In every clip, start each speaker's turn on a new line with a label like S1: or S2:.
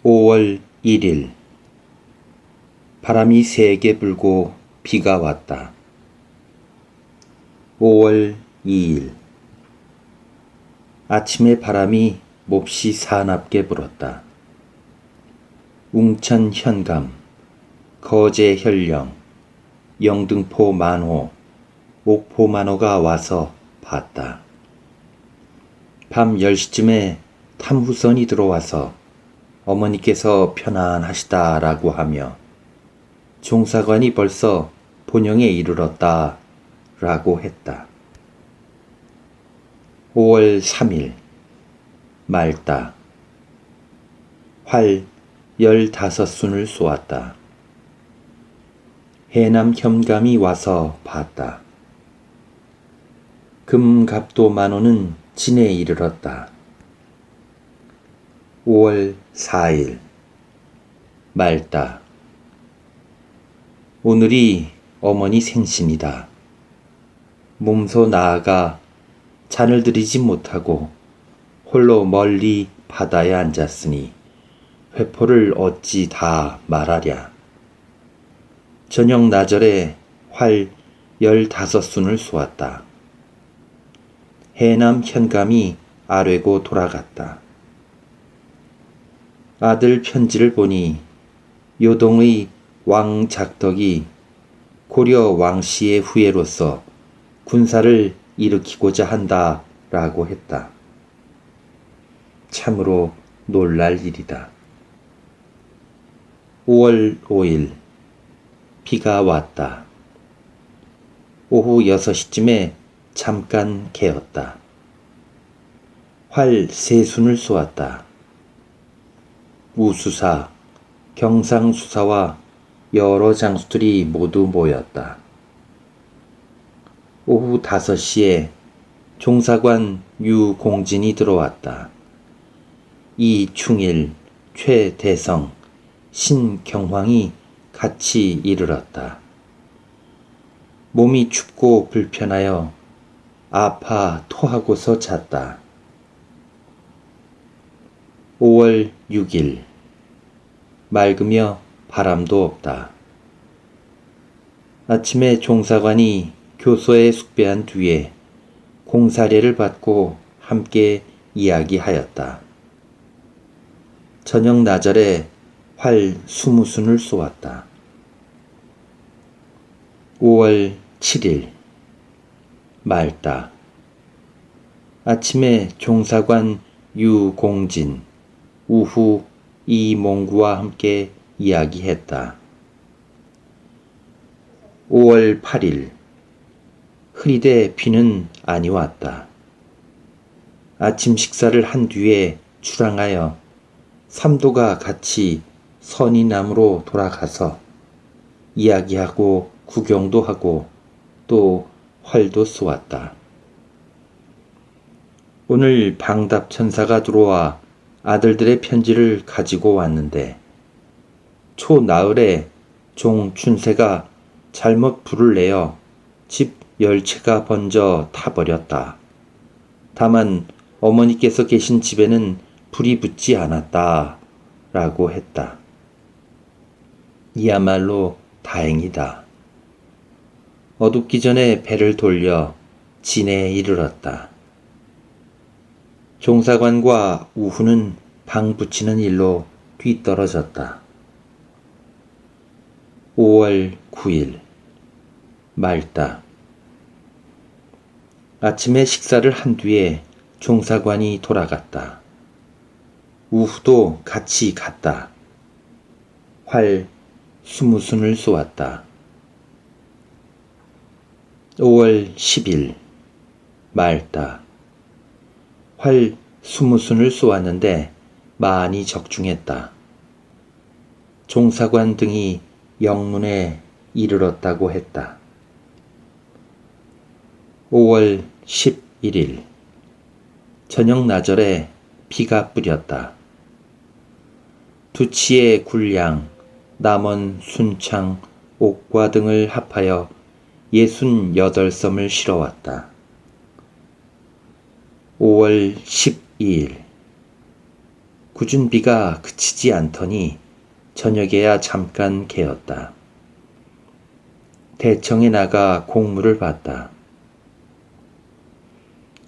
S1: 5월 1일 바람이 세게 불고 비가 왔다. 5월 2일 아침에 바람이 몹시 사납게 불었다. 웅천 현감, 거제 현령, 영등포 만호, 옥포 만호가 와서 봤다. 밤 10시쯤에 탐후선이 들어와서 어머니께서 편안하시다라고 하며 종사관이 벌써 본영에 이르렀다 라고 했다. 5월 3일 맑다. 활 15순을 쏘았다. 해남 현감이 와서 봤다. 금갑도 만호는 진에 이르렀다. 5월 4일 맑다. 오늘이 어머니 생신이다. 몸소 나아가 잔을 들이지 못하고 홀로 멀리 바다에 앉았으니 회포를 어찌 다 말하랴. 저녁 나절에 활 15순을 쏘았다. 해남 현감이 아뢰고 돌아갔다. 아들 편지를 보니 요동의 왕 작덕이 고려 왕씨의 후예로서 군사를 일으키고자 한다라고 했다. 참으로 놀랄 일이다. 5월 5일 비가 왔다. 오후 6시쯤에 잠깐 개었다. 활 3순을 쏘았다. 우수사, 경상수사와 여러 장수들이 모두 모였다. 오후 5시에 종사관 유공진이 들어왔다. 이충일, 최대성, 신경황이 같이 이르렀다. 몸이 춥고 불편하여 아파 토하고서 잤다. 5월 6일 맑으며 바람도 없다. 아침에 종사관이 교서에 숙배한 뒤에 공사례를 받고 함께 이야기하였다. 저녁 나절에 활 20순을 쏘았다. 5월 7일 맑다. 아침에 종사관 유공진, 우후 이몽구와 함께 이야기했다. 5월 8일 흐리되 비는 아니 왔다. 아침 식사를 한 뒤에 출항하여 삼도가 같이 선인남으로 돌아가서 이야기하고 구경도 하고 또 활도 쏘았다. 오늘 방답천사가 들어와 아들들의 편지를 가지고 왔는데 초나흘에 종 춘세가 잘못 불을 내어 집 열채가 번져 타버렸다. 다만 어머니께서 계신 집에는 불이 붙지 않았다 라고 했다. 이야말로 다행이다. 어둡기 전에 배를 돌려 진해에 이르렀다. 종사관과 우후는 방 붙이는 일로 뒤떨어졌다. 5월 9일 맑다. 아침에 식사를 한 뒤에 종사관이 돌아갔다. 우후도 같이 갔다. 활 20순을 쏘았다. 5월 10일 맑다. 활 20순을 쏘았는데 많이 적중했다. 종사관 등이 영문에 이르렀다고 했다. 5월 11일 저녁 나절에 비가 뿌렸다. 두치의 굴량, 남원, 순창, 옥과 등을 합하여 68섬을 실어왔다. 5월 12일 궂은 비가 그치지 않더니 저녁에야 잠깐 개었다. 대청에 나가 공무를 봤다.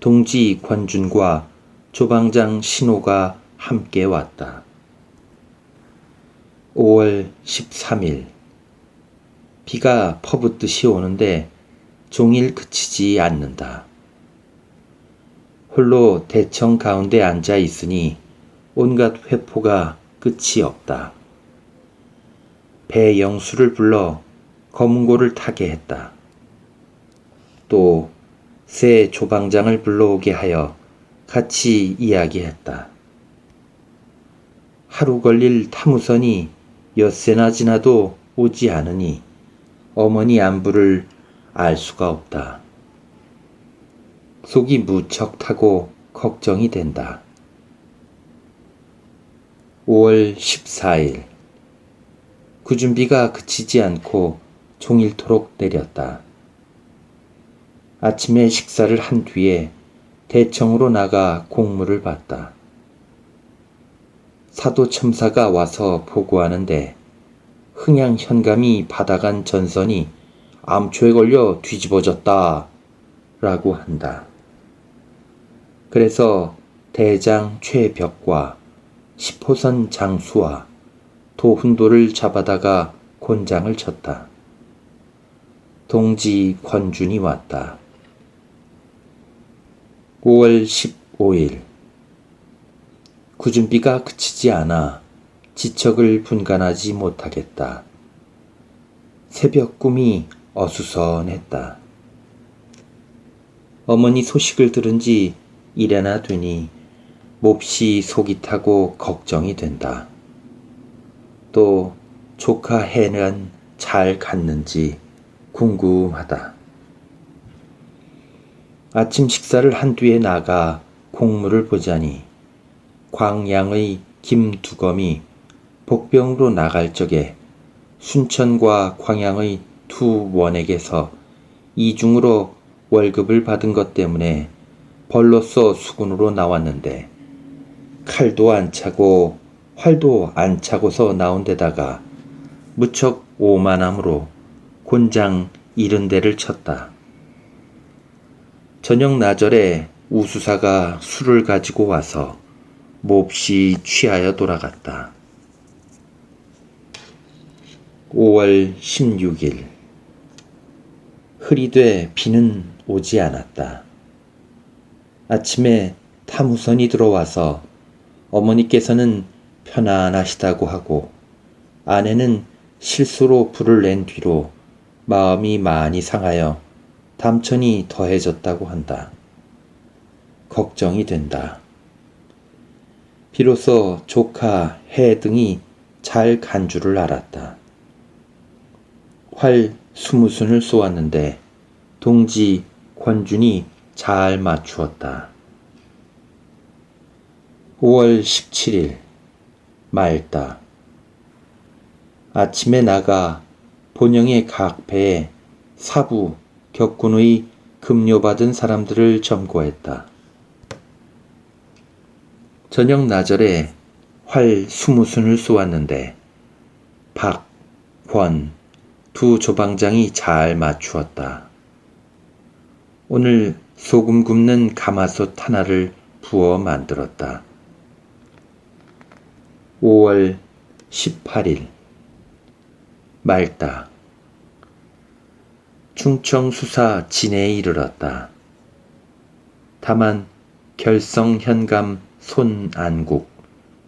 S1: 동지 권준과 조방장 신호가 함께 왔다. 5월 13일. 비가 퍼붓듯이 오는데 종일 그치지 않는다. 홀로 대청 가운데 앉아 있으니 온갖 회포가 끝이 없다. 배영수를 불러 검은고를 타게 했다. 또 새 조방장을 불러오게 하여 같이 이야기했다. 하루 걸릴 타무선이 엿새나 지나도 오지 않으니 어머니 안부를 알 수가 없다. 속이 무척 타고 걱정이 된다. 5월 14일. 궂은 비가 그치지 않고 종일토록 내렸다. 아침에 식사를 한 뒤에 대청으로 나가 공무를 봤다. 사도첨사가 와서 보고하는데 흥양 현감이 받아간 전선이 암초에 걸려 뒤집어졌다 라고 한다. 그래서 대장 최벽과 10호선 장수와 도훈도를 잡아다가 곤장을 쳤다. 동지 권준이 왔다. 5월 15일. 궂은 비가 그치지 않아 지척을 분간하지 못하겠다. 새벽 꿈이 어수선했다. 어머니 소식을 들은 지 일해나 되니 몹시 속이 타고 걱정이 된다. 또 조카 해는 잘 갔는지 궁금하다. 아침 식사를 한 뒤에 나가 공무를 보자니 광양의 김두검이 복병으로 나갈 적에 순천과 광양의 두 원에게서 이중으로 월급을 받은 것 때문에 벌로써 수군으로 나왔는데 칼도 안 차고 활도 안 차고서 나온 데다가 무척 오만함으로 곤장 70대를 쳤다. 저녁 나절에 우수사가 술을 가지고 와서 몹시 취하여 돌아갔다. 5월 16일. 흐리되 비는 오지 않았다. 아침에 타무선이 들어와서 어머니께서는 편안하시다고 하고 아내는 실수로 불을 낸 뒤로 마음이 많이 상하여 담천이 더해졌다고 한다. 걱정이 된다. 비로소 조카 해 등이 잘 간 줄을 알았다. 활 20순을 쏘았는데 동지 권준이 잘 맞추었다. 5월 17일. 맑다. 아침에 나가 본영의 각 배에 사부, 격군의 급료받은 사람들을 점거했다. 저녁 나절에 활 20순을 쏘았는데 박, 권 두 조방장이 잘 맞추었다. 오늘 소금 굽는 가마솥 하나를 부어 만들었다. 5월 18일. 맑다. 충청수사 진해에 이르렀다. 다만 결성현감 손안국,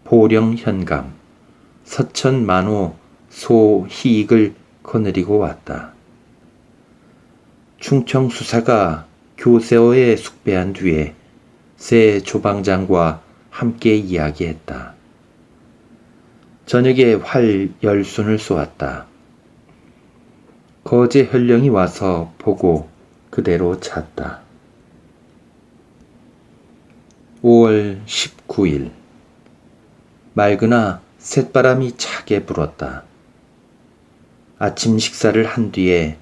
S1: 보령현감, 서천만호 소희익을 거느리고 왔다. 충청수사가 교세어에 숙배한 뒤에 새 조방장과 함께 이야기했다. 저녁에 활 10순을 쏘았다. 거제 현령이 와서 보고 그대로 잤다. 5월 19일. 맑으나 쇳바람이 차게 불었다. 아침 식사를 한 뒤에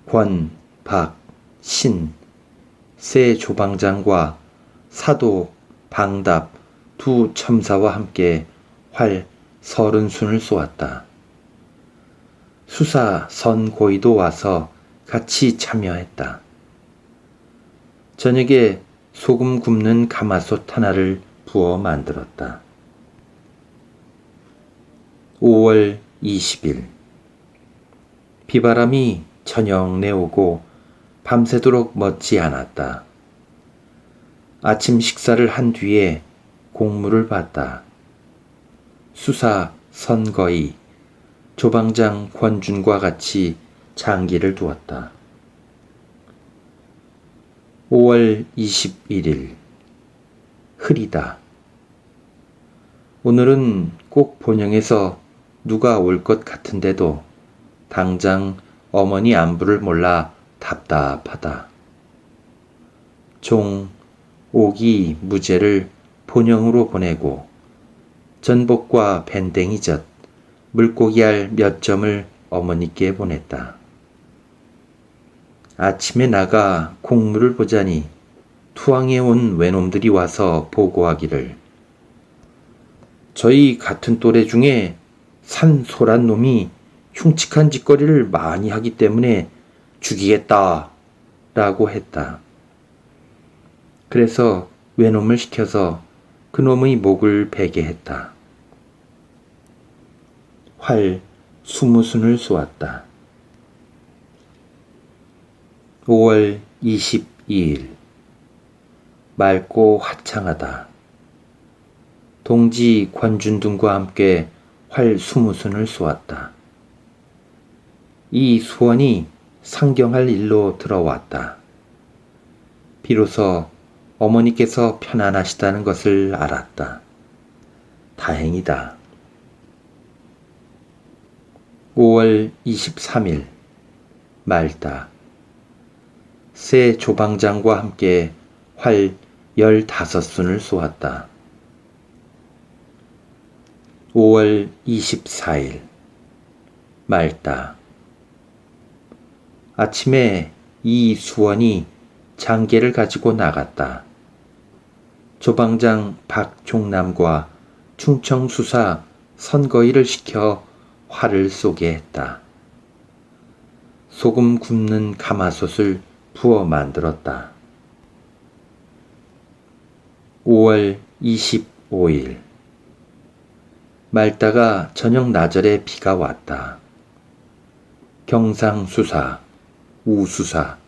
S1: 권, 박, 신, 새 조방장과 사도, 방답 두 첨사와 함께 활 30순을 쏘았다. 수사 선고이도 와서 같이 참여했다. 저녁에 소금 굽는 가마솥 하나를 부어 만들었다. 5월 20일 비바람이 저녁 내오고 밤새도록 멎지 않았다. 아침 식사를 한 뒤에 공무를 봤다. 수사 선거이 조방장 권준과 같이 장기를 두었다. 5월 21일 흐리다. 오늘은 꼭 본영에서 누가 올 것 같은데도 당장 어머니 안부를 몰라 답답하다. 종 오기 무제를 본영으로 보내고 전복과 밴댕이젓, 물고기알 몇 점을 어머니께 보냈다. 아침에 나가 공무를 보자니 투항에 온 외놈들이 와서 보고하기를 저희 같은 또래 중에 산소란 놈이 흉측한 짓거리를 많이 하기 때문에 죽이겠다 라고 했다. 그래서 외놈을 시켜서 그놈의 목을 베게 했다. 활 20순을 쏘았다. 5월 22일 맑고 화창하다. 동지 권준등과 함께 활 20순을 쏘았다. 이 수원이 상경할 일로 들어왔다. 비로소 어머니께서 편안하시다는 것을 알았다. 다행이다. 5월 23일 말다. 새 조방장과 함께 활 15순을 쏘았다. 5월 24일 말다. 아침에 이 수원이 장계를 가지고 나갔다. 조방장 박종남과 충청수사 선거이를 시켜 활을 쏘게 했다. 소금 굽는 가마솥을 부어 만들었다. 5월 25일 말다가 저녁 나절에 비가 왔다. 경상수사, 우수사,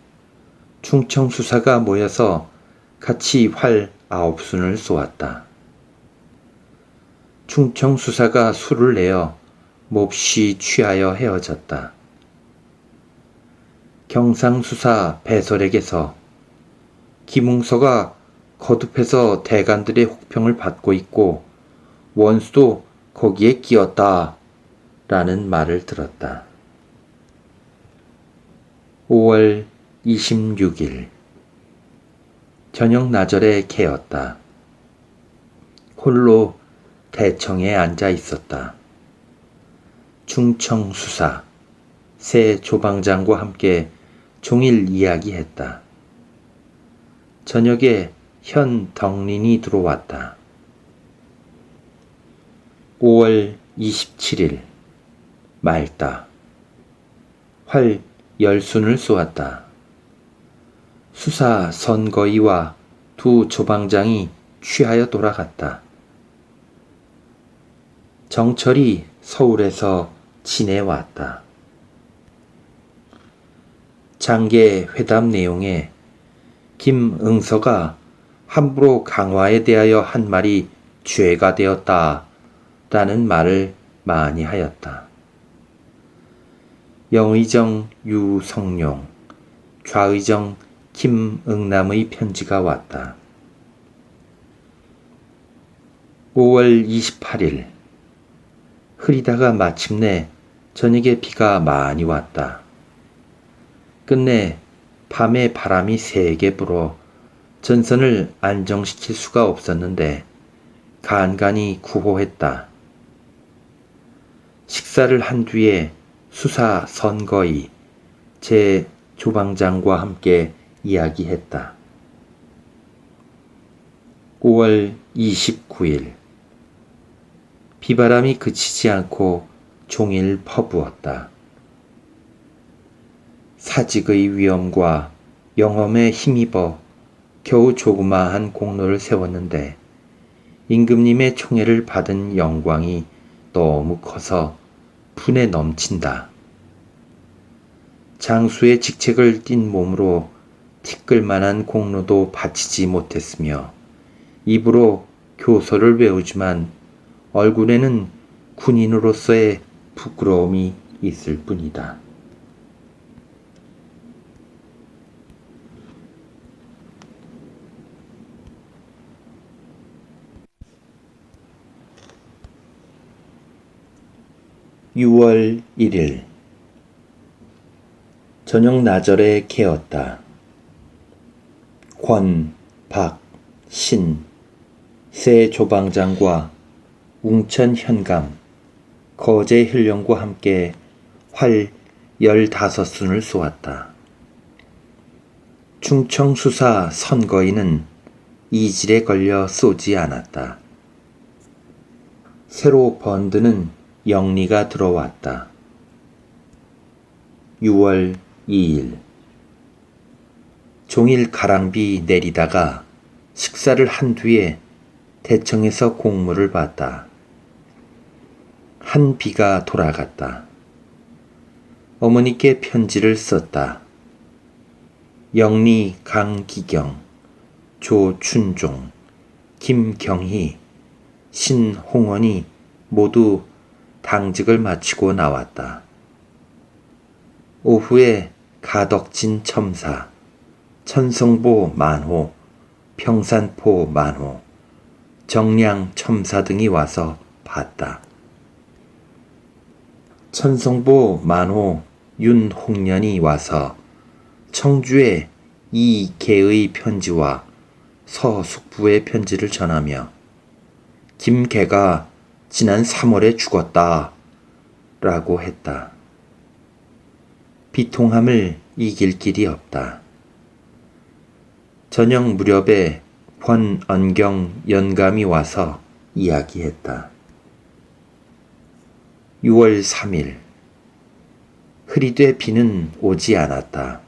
S1: 충청수사가 모여서 같이 활 9순을 쏘았다. 충청수사가 술을 내어 몹시 취하여 헤어졌다. 경상수사 배설에게서 김웅서가 거듭해서 대간들의 혹평을 받고 있고 원수도 거기에 끼었다 라는 말을 들었다. 5월 26일 저녁 나절에 개었다. 홀로 대청에 앉아 있었다. 충청수사 새 조방장과 함께 종일 이야기했다. 저녁에 현 덕린이 들어왔다. 5월 27일 말다. 활 10순을 쏘았다. 수사 선거이와 두 조방장이 취하여 돌아갔다. 정철이 서울에서 지내왔다. 장계 회담 내용에 김응서가 함부로 강화에 대하여 한 말이 죄가 되었다 라는 말을 많이 하였다. 영의정 유성룡, 좌의정 김응남의 편지가 왔다. 5월 28일 흐리다가 마침내 저녁에 비가 많이 왔다. 끝내 밤에 바람이 세게 불어 전선을 안정시킬 수가 없었는데 간간히 구호했다. 식사를 한 뒤에 수사 선거이 제 조방장과 함께 이야기했다. 5월 29일 비바람이 그치지 않고 종일 퍼부었다. 사직의 위험과 영험에 힘입어 겨우 조그마한 공로를 세웠는데 임금님의 총애를 받은 영광이 너무 커서 분에 넘친다. 장수의 직책을 띤 몸으로 티끌만한 공로도 바치지 못했으며 입으로 교서를 외우지만 얼굴에는 군인으로서의 부끄러움이 있을 뿐이다. (6월 1일) 저녁 나절에 개었다. 권, 박, 신, 세 조방장과 웅천 현감, 거제 현령과 함께 활 15순을 쏘았다. 충청수사 선거인은 이질에 걸려 쏘지 않았다. 새로 번드는 영리가 들어왔다. 6월 2일 종일 가랑비 내리다가 식사를 한 뒤에 대청에서 공무를 봤다. 한 비가 돌아갔다. 어머니께 편지를 썼다. 영리 강기경, 조춘종, 김경희, 신홍원이 모두 당직을 마치고 나왔다. 오후에 가덕진 첨사, 천성보 만호, 평산포 만호, 정량 첨사 등이 와서 봤다. 천성보 만호 윤홍련이 와서 청주에 이계의 편지와 서숙부의 편지를 전하며 김계가 지난 3월에 죽었다 라고 했다. 비통함을 이길 길이 없다. 저녁 무렵에 권언경 연감이 와서 이야기했다. 6월 3일 흐리되 비는 오지 않았다.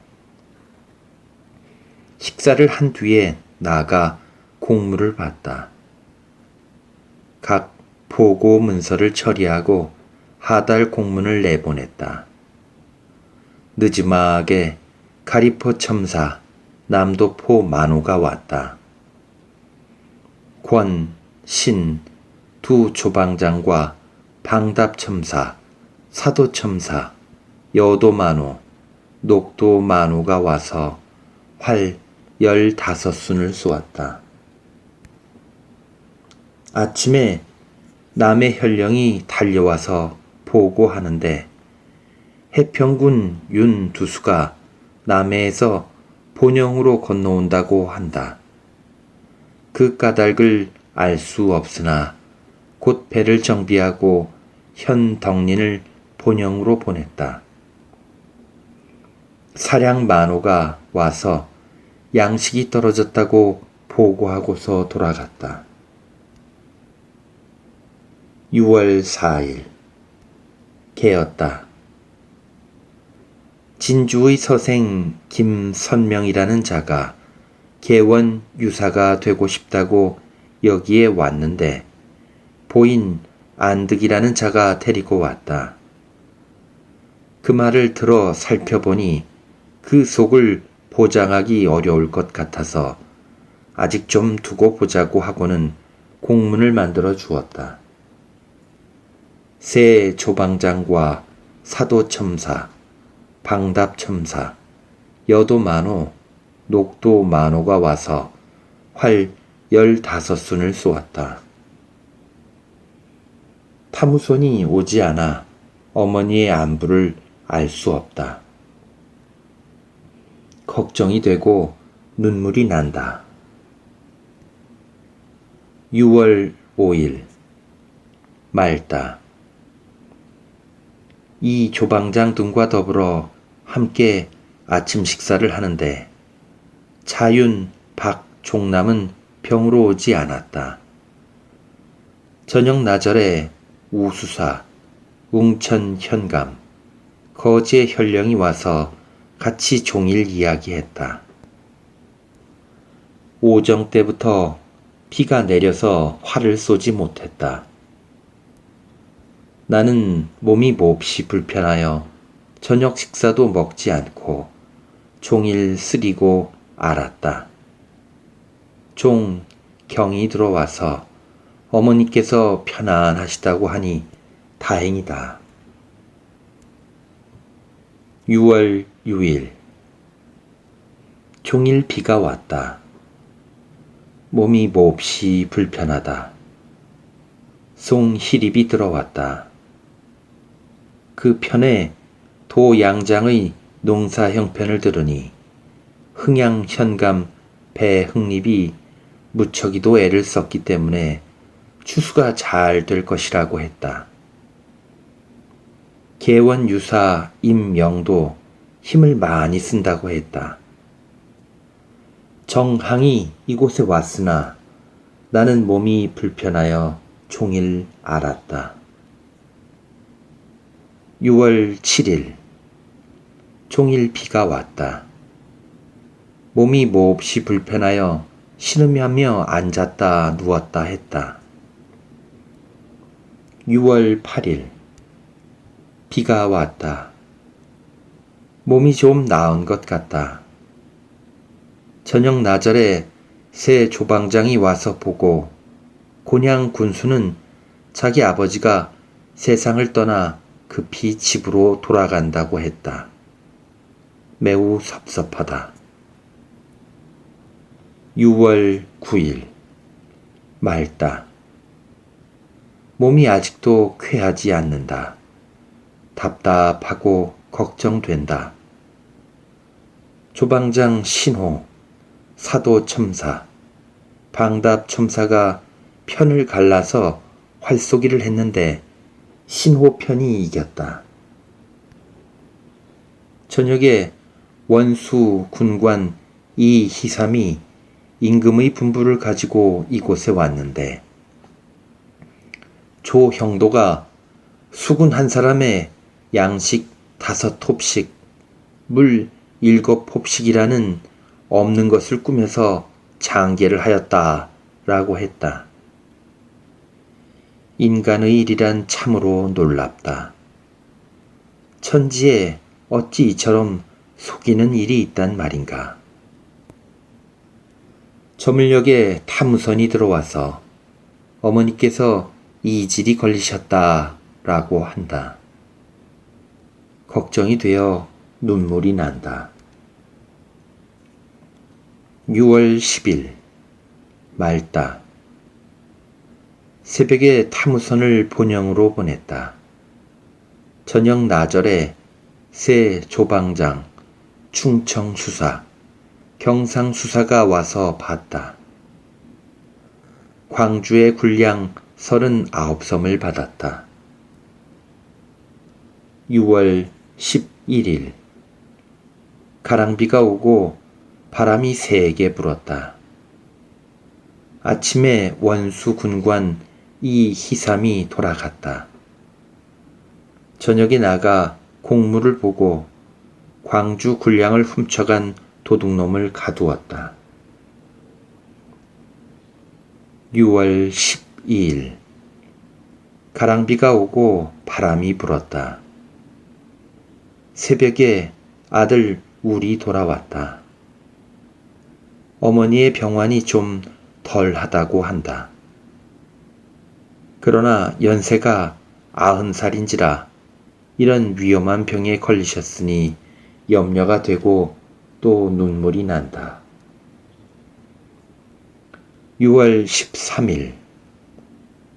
S1: 식사를 한 뒤에 나가 공무를 봤다. 각 보고 문서를 처리하고 하달 공문을 내보냈다. 늦지막에 가리포 첨사 남도포 만호가 왔다. 권, 신, 두 조방장과 방답첨사, 사도첨사, 여도만호, 녹도만호가 와서 활 15순을 쏘았다. 아침에 남의 현령이 달려와서 보고하는데 해평군 윤두수가 남해에서 본영으로 건너온다고 한다. 그 까닭을 알 수 없으나 곧 배를 정비하고 현덕린을 본영으로 보냈다. 사량 만호가 와서 양식이 떨어졌다고 보고하고서 돌아갔다. 6월 4일 개었다. 진주의 서생 김선명이라는 자가 개원 유사가 되고 싶다고 여기에 왔는데 보인 안득이라는 자가 데리고 왔다. 그 말을 들어 살펴보니 그 속을 보장하기 어려울 것 같아서 아직 좀 두고 보자고 하고는 공문을 만들어 주었다. 새 조방장과 사도첨사, 방답첨사, 여도만호, 녹도만호가 와서 활 15순을 쏘았다. 타무손이 오지 않아 어머니의 안부를 알 수 없다. 걱정이 되고 눈물이 난다. 6월 5일 말다. 이 조방장 등과 더불어 함께 아침 식사를 하는데 차윤, 박, 종남은 병으로 오지 않았다. 저녁 나절에 우수사, 웅천 현감, 거제 현령이 와서 같이 종일 이야기했다. 오정 때부터 비가 내려서 화를 쏘지 못했다. 나는 몸이 몹시 불편하여 저녁 식사도 먹지 않고 종일 쓰리고 앓았다. 종 경이 들어와서 어머니께서 편안하시다고 하니 다행이다. 6월 6일 종일 비가 왔다. 몸이 몹시 불편하다. 송희립이 들어왔다. 그 편에 도 양장의 농사 형편을 들으니 흥양 현감 배흥립이 무척이도 애를 썼기 때문에 추수가 잘 될 것이라고 했다. 개원 유사 임명도 힘을 많이 쓴다고 했다. 정항이 이곳에 왔으나 나는 몸이 불편하여 종일 앓았다. 6월 7일 종일 비가 왔다. 몸이 몹시 불편하여 신음하며 앉았다 누웠다 했다. 6월 8일 비가 왔다. 몸이 좀 나은 것 같다. 저녁 나절에 새 조방장이 와서 보고 곤양 군수는 자기 아버지가 세상을 떠나 급히 집으로 돌아간다고 했다. 매우 섭섭하다. 6월 9일 맑다. 몸이 아직도 쾌하지 않는다. 답답하고 걱정된다. 조방장 신호, 사도첨사, 방답첨사가 편을 갈라서 활쏘기를 했는데 신호 편이 이겼다. 저녁에 원수 군관 이희삼이 임금의 분부를 가지고 이곳에 왔는데 조형도가 수군 한 사람의 양식 5톱씩, 물 7홉씩이라는 없는 것을 꾸며서 장계를 하였다라고 했다. 인간의 일이란 참으로 놀랍다. 천지에 어찌 이처럼 속이는 일이 있단 말인가. 저물녘에 탐우선이 들어와서 어머니께서 이질이 걸리셨다라고 한다. 걱정이 되어 눈물이 난다. 6월 10일 맑다. 새벽에 탐우선을 본영으로 보냈다. 저녁 나절에 새 조방장, 충청수사, 경상수사가 와서 봤다. 광주의 군량 39섬을 받았다. 6월 11일 가랑비가 오고 바람이 세게 불었다. 아침에 원수 군관 이희삼이 돌아갔다. 저녁에 나가 공무를 보고 광주 군량을 훔쳐간 도둑놈을 가두었다. 6월 12일 가랑비가 오고 바람이 불었다. 새벽에 아들 울이 돌아왔다. 어머니의 병환이 좀 덜하다고 한다. 그러나 연세가 90살인지라 이런 위험한 병에 걸리셨으니 염려가 되고 또 눈물이 난다. 6월 13일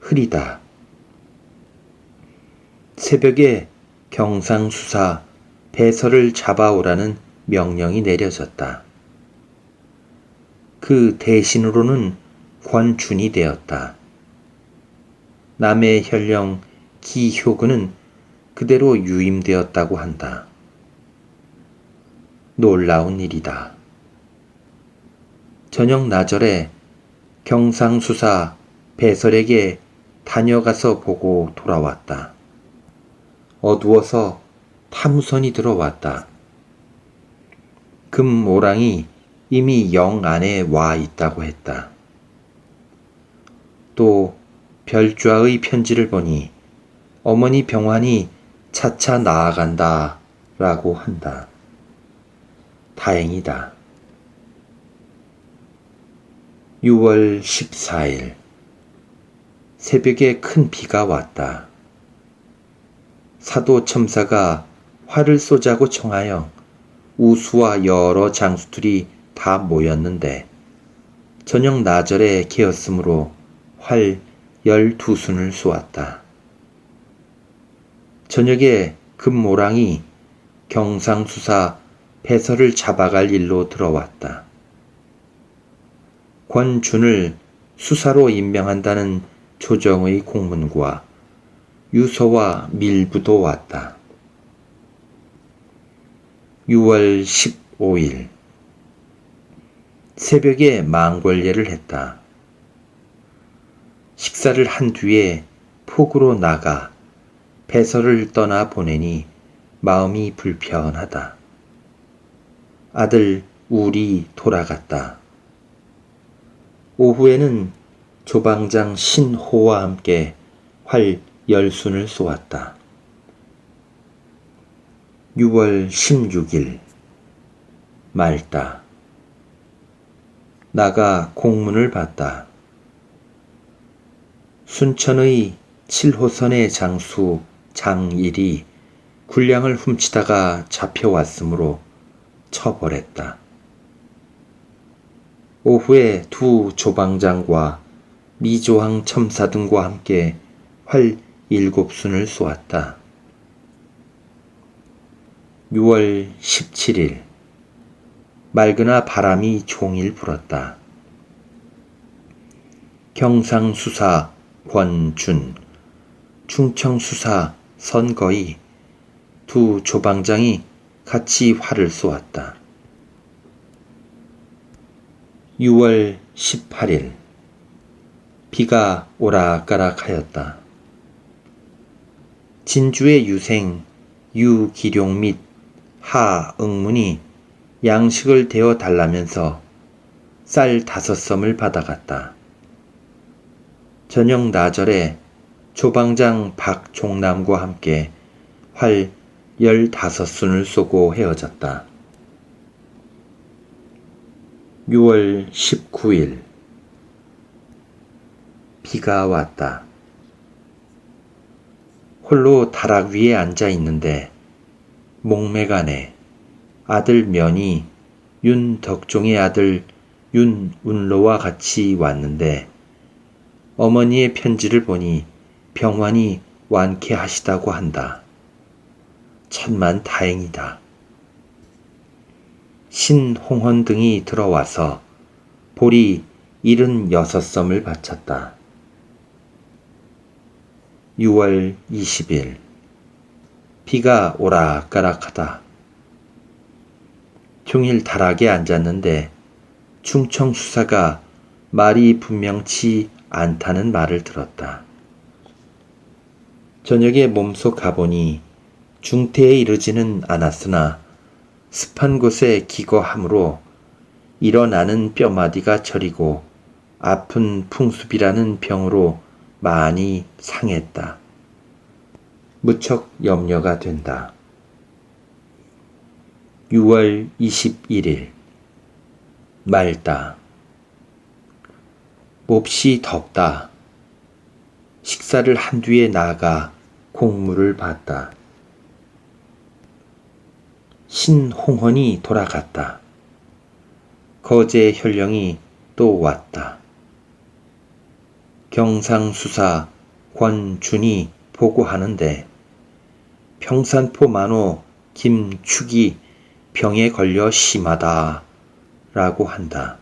S1: 흐리다. 새벽에 경상수사 배설을 잡아오라는 명령이 내려졌다. 그 대신으로는 권준이 되었다. 남의 현령 기효근은 그대로 유임되었다고 한다. 놀라운 일이다. 저녁 나절에 경상수사 배설에게 다녀가서 보고 돌아왔다. 어두워서 타무선이 들어왔다. 금오랑이 이미 영 안에 와 있다고 했다. 또 별좌의 편지를 보니 어머니 병환이 차차 나아간다 라고 한다. 다행이다. 6월 14일 새벽에 큰 비가 왔다. 사도 첨사가 활을 쏘자고 청하여 우수와 여러 장수들이 다 모였는데 저녁 나절에 개었으므로 활 12순을 쏘았다. 저녁에 금오랑이 경상수사 배설을 잡아갈 일로 들어왔다. 권준을 수사로 임명한다는 조정의 공문과 유서와 밀부도 왔다. 6월 15일 새벽에 망궐례를 했다. 식사를 한 뒤에 폭으로 나가 배설을 떠나 보내니 마음이 불편하다. 아들 울이 돌아갔다. 오후에는 조방장 신호와 함께 활 10순을 쏘았다. 6월 16일 말다. 나가 공문을 봤다. 순천의 7호선의 장수 장일이 군량을 훔치다가 잡혀왔으므로 처벌했다. 오후에 두 조방장과 미조항 첨사 등과 함께 활 7순을 쏘았다. 6월 17일 맑으나 바람이 종일 불었다. 경상수사 권준, 충청수사 선거의 두 조방장이 같이 활을 쏘았다. 6월 18일 비가 오락가락하였다. 진주의 유생 유기룡 및 하응문이 양식을 데워 달라면서 쌀 5섬을 받아갔다. 저녁 나절에 조방장 박종남과 함께 활 15순을 쏘고 헤어졌다. 6월 19일 비가 왔다. 홀로 다락 위에 앉아 있는데 목매간에 아들 면이 윤덕종의 아들 윤운로와 같이 왔는데 어머니의 편지를 보니 병환이 완쾌하시다고 한다. 천만 다행이다. 신홍헌 등이 들어와서 보리 76섬을 바쳤다. 6월 20일 비가 오락가락하다. 종일 다락에 앉았는데 충청수사가 말이 분명치 않다는 말을 들었다. 저녁에 몸소 가보니 중태에 이르지는 않았으나 습한 곳에 기거함으로 일어나는 뼈마디가 저리고 아픈 풍습이라는 병으로 많이 상했다. 무척 염려가 된다. 6월 21일 말다. 몹시 덥다. 식사를 한 뒤에 나가 공무를 봤다. 신홍헌이 돌아갔다. 거제 현령이 또 왔다. 경상수사 권준이 보고하는데 평산포 만호 김축이 병에 걸려 심하다 라고 한다.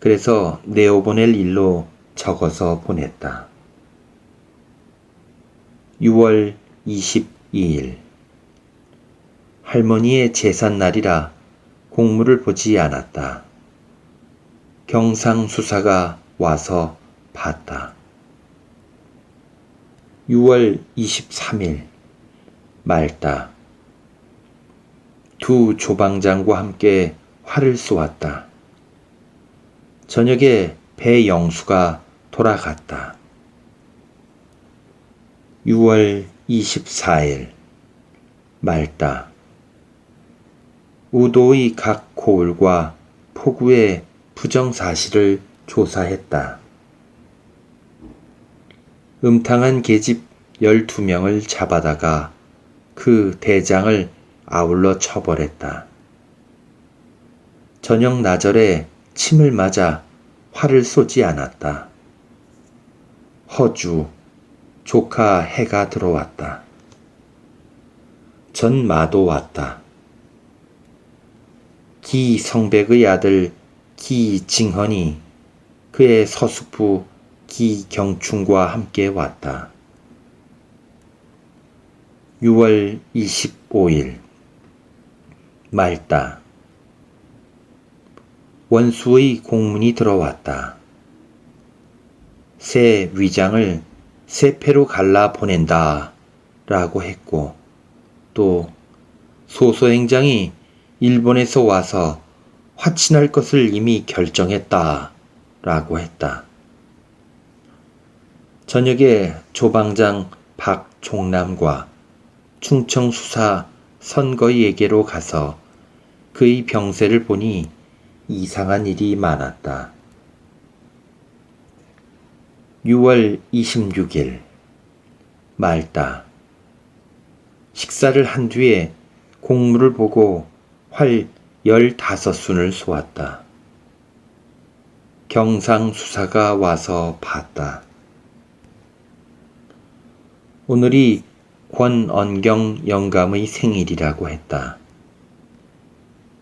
S1: 그래서 내어보낼 일로 적어서 보냈다. 6월 22일 할머니의 제삿날이라 공무를 보지 않았다. 경상수사가 와서 봤다. 6월 23일 맑다. 두 조방장과 함께 활을 쏘았다. 저녁에 배영수가 돌아갔다. 6월 24일 맑다. 우도의 각 고을과 포구의 부정사실을 조사했다. 음탕한 계집 12명을 잡아다가 그 대장을 아울러 처벌했다. 저녁 나절에 침을 맞아 활을 쏘지 않았다. 허주, 조카 해가 들어왔다. 전마도 왔다. 기성백의 아들 기징헌이 그의 서숙부 기경충과 함께 왔다. 6월 25일 맑다. 원수의 공문이 들어왔다. 새 위장을 세 패로 갈라 보낸다 라고 했고, 또 소소행장이 일본에서 와서 화친할 것을 이미 결정했다 라고 했다. 저녁에 조방장 박종남과 충청수사 선거이에게로 가서 그의 병세를 보니 이상한 일이 많았다. 6월 26일 맑다. 식사를 한 뒤에 공무를 보고 활 15순을 쏘았다. 경상수사가 와서 봤다. 오늘이 권언경 영감의 생일이라고 했다.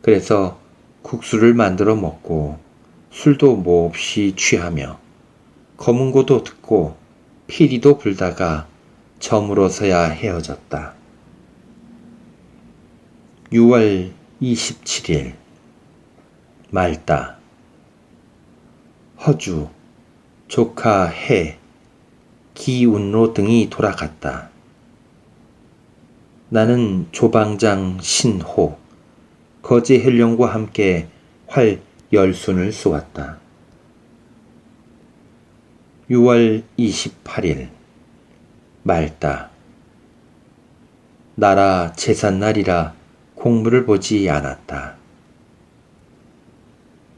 S1: 그래서 국수를 만들어 먹고 술도 몹시 취하며 검은고도 듣고 피리도 불다가 저물어서야 헤어졌다. 6월 27일 맑다. 허주, 조카 해, 기운로 등이 돌아갔다. 나는 조방장 신호, 거제헬령과 함께 활 10순을 쏘았다. 6월 28일 맑다. 나라 제삿날이라 공무를 보지 않았다.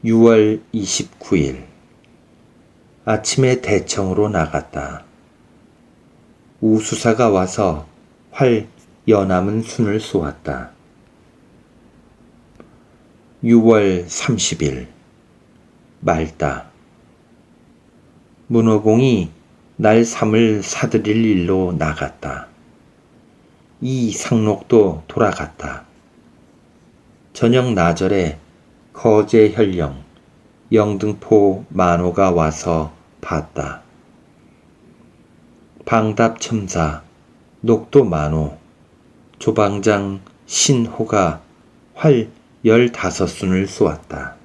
S1: 6월 29일 아침에 대청으로 나갔다. 우수사가 와서 활 여남은 순을 쏘았다. 6월 30일 맑다. 문호공이 날 삼을 사들일 일로 나갔다. 이 상록도 돌아갔다. 저녁 나절에 거제현령, 영등포 만호가 와서 봤다. 방답첨사, 녹도 만호, 조방장 신호가 활 15순을 쏘았다.